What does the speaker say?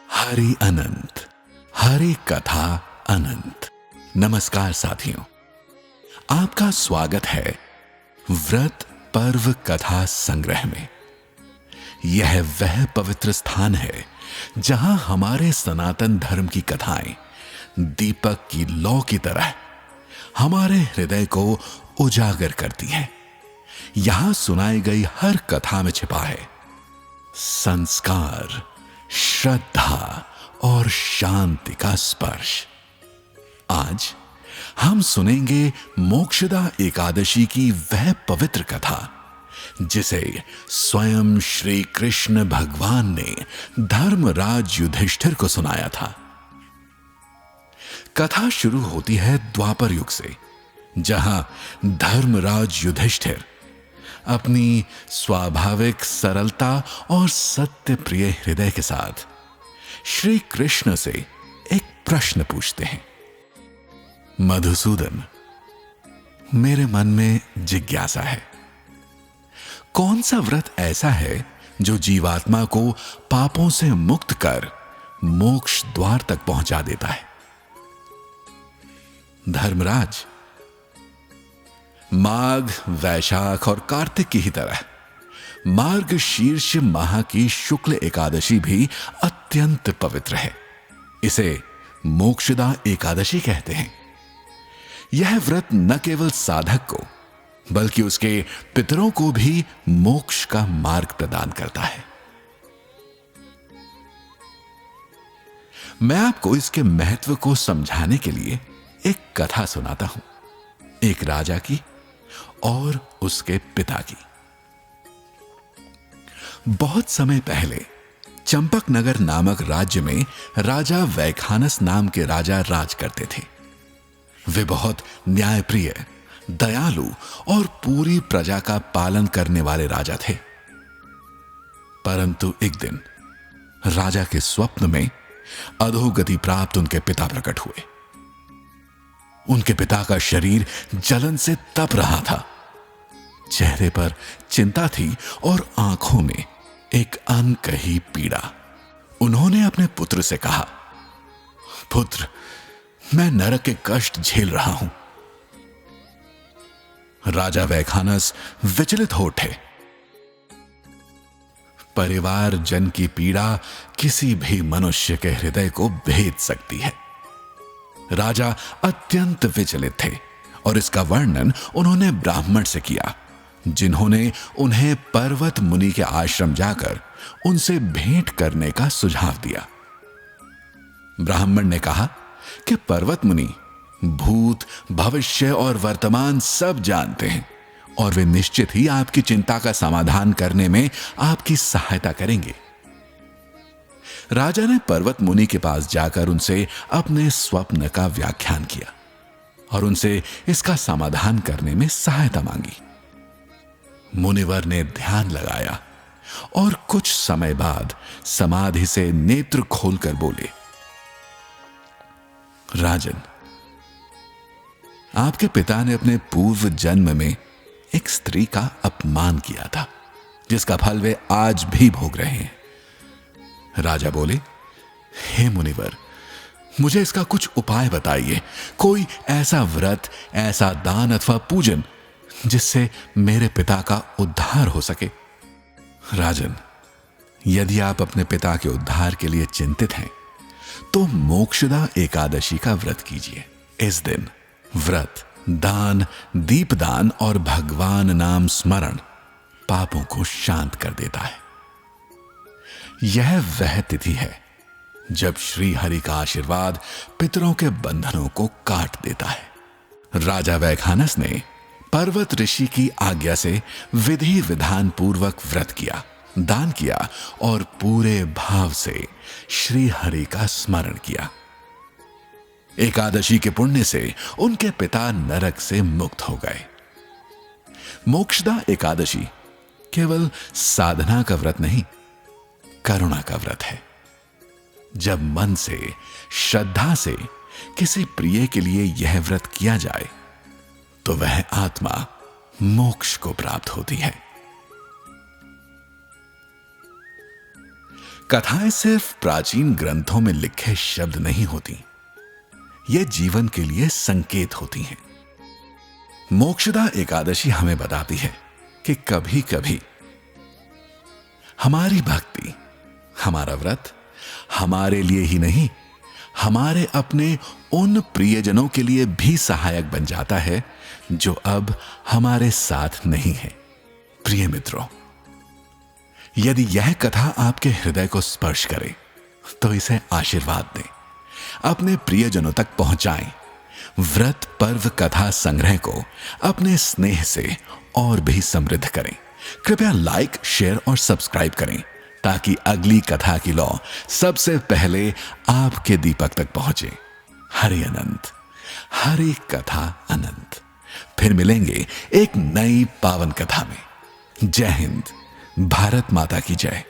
हरि अनंत, हरि कथा अनंत। नमस्कार साथियों, आपका स्वागत है व्रत पर्व कथा संग्रह में। यह वह पवित्र स्थान है जहां हमारे सनातन धर्म की कथाएं दीपक की लौ की तरह हमारे हृदय को उजागर करती हैं। यहां सुनाई गई हर कथा में छिपा है संस्कार, श्रद्धा और शांति का स्पर्श। आज हम सुनेंगे मोक्षदा एकादशी की वह पवित्र कथा जिसे स्वयं श्री कृष्ण भगवान ने धर्मराज युधिष्ठिर को सुनाया था। कथा शुरू होती है द्वापर युग से, जहां धर्मराज युधिष्ठिर अपनी स्वाभाविक सरलता और सत्य प्रिय हृदय के साथ श्री कृष्ण से एक प्रश्न पूछते हैं। मधुसूदन, मेरे मन में जिज्ञासा है, कौन सा व्रत ऐसा है जो जीवात्मा को पापों से मुक्त कर मोक्ष द्वार तक पहुंचा देता है? धर्मराज, माघ, वैशाख और कार्तिक की ही तरह मार्गशीर्ष माह की शुक्ल एकादशी भी अत्यंत पवित्र है। इसे मोक्षदा एकादशी कहते हैं। यह व्रत न केवल साधक को बल्कि उसके पितरों को भी मोक्ष का मार्ग प्रदान करता है। मैं आपको इसके महत्व को समझाने के लिए एक कथा सुनाता हूं, एक राजा की और उसके पिता की। बहुत समय पहले चंपकनगर नामक राज्य में राजा वैखानस नाम के राजा राज करते थे। वे बहुत न्यायप्रिय, दयालु और पूरी प्रजा का पालन करने वाले राजा थे। परंतु एक दिन राजा के स्वप्न में अधोगति प्राप्त उनके पिता प्रकट हुए। उनके पिता का शरीर जलन से तप रहा था। चेहरे पर चिंता थी और आंखों में एक अनकही पीड़ा। उन्होंने अपने पुत्र से कहा, पुत्र, मैं नरक के कष्ट झेल रहा हूं। राजा वैखानस विचलित हो उठे। परिवार जन की पीड़ा किसी भी मनुष्य के हृदय को भेद सकती है। राजा अत्यंत विचलित थे और इसका वर्णन उन्होंने ब्राह्मण से किया, जिन्होंने उन्हें पर्वत मुनि के आश्रम जाकर उनसे भेंट करने का सुझाव दिया। ब्राह्मण ने कहा कि पर्वत मुनि भूत, भविष्य और वर्तमान सब जानते हैं और वे निश्चित ही आपकी चिंता का समाधान करने में आपकी सहायता करेंगे। राजा ने पर्वत मुनि के पास जाकर उनसे अपने स्वप्न का व्याख्यान किया और उनसे इसका समाधान करने में सहायता मांगी। मुनिवर ने ध्यान लगाया और कुछ समय बाद समाधि से नेत्र खोलकर बोले, राजन, आपके पिता ने अपने पूर्व जन्म में एक स्त्री का अपमान किया था, जिसका फल वे आज भी भोग रहे हैं। राजा बोले, हे मुनिवर, मुझे इसका कुछ उपाय बताइए। कोई ऐसा व्रत, ऐसा दान अथवा पूजन जिससे मेरे पिता का उद्धार हो सके। राजन, यदि आप अपने पिता के उद्धार के लिए चिंतित हैं तो मोक्षदा एकादशी का व्रत कीजिए। इस दिन व्रत, दान, दीपदान और भगवान नाम स्मरण पापों को शांत कर देता है। यह वह तिथि है जब श्री हरि का आशीर्वाद पितरों के बंधनों को काट देता है। राजा वैखानस ने पर्वत ऋषि की आज्ञा से विधि विधान पूर्वक व्रत किया, दान किया और पूरे भाव से श्री हरि का स्मरण किया। एकादशी के पुण्य से उनके पिता नरक से मुक्त हो गए। मोक्षदा एकादशी केवल साधना का व्रत नहीं, करुणा का व्रत है। जब मन से, श्रद्धा से किसी प्रिय के लिए यह व्रत किया जाए तो वह आत्मा मोक्ष को प्राप्त होती है। कथाएं सिर्फ प्राचीन ग्रंथों में लिखे शब्द नहीं होती, ये जीवन के लिए संकेत होती हैं। मोक्षदा एकादशी हमें बताती है कि कभी कभी हमारी भक्ति, हमारा व्रत हमारे लिए ही नहीं, हमारे अपने उन प्रियजनों के लिए भी सहायक बन जाता है जो अब हमारे साथ नहीं है। प्रिय मित्रों, यदि यह कथा आपके हृदय को स्पर्श करे तो इसे आशीर्वाद दें, अपने प्रियजनों तक पहुंचाएं। व्रत पर्व कथा संग्रह को अपने स्नेह से और भी समृद्ध करें। कृपया लाइक, शेयर और सब्सक्राइब करें ताकि अगली कथा की लौ सबसे पहले आपके दीपक तक पहुंचे। हरि अनंत, हरि कथा अनंत। फिर मिलेंगे एक नई पावन कथा में। जय हिंद, भारत माता की जय।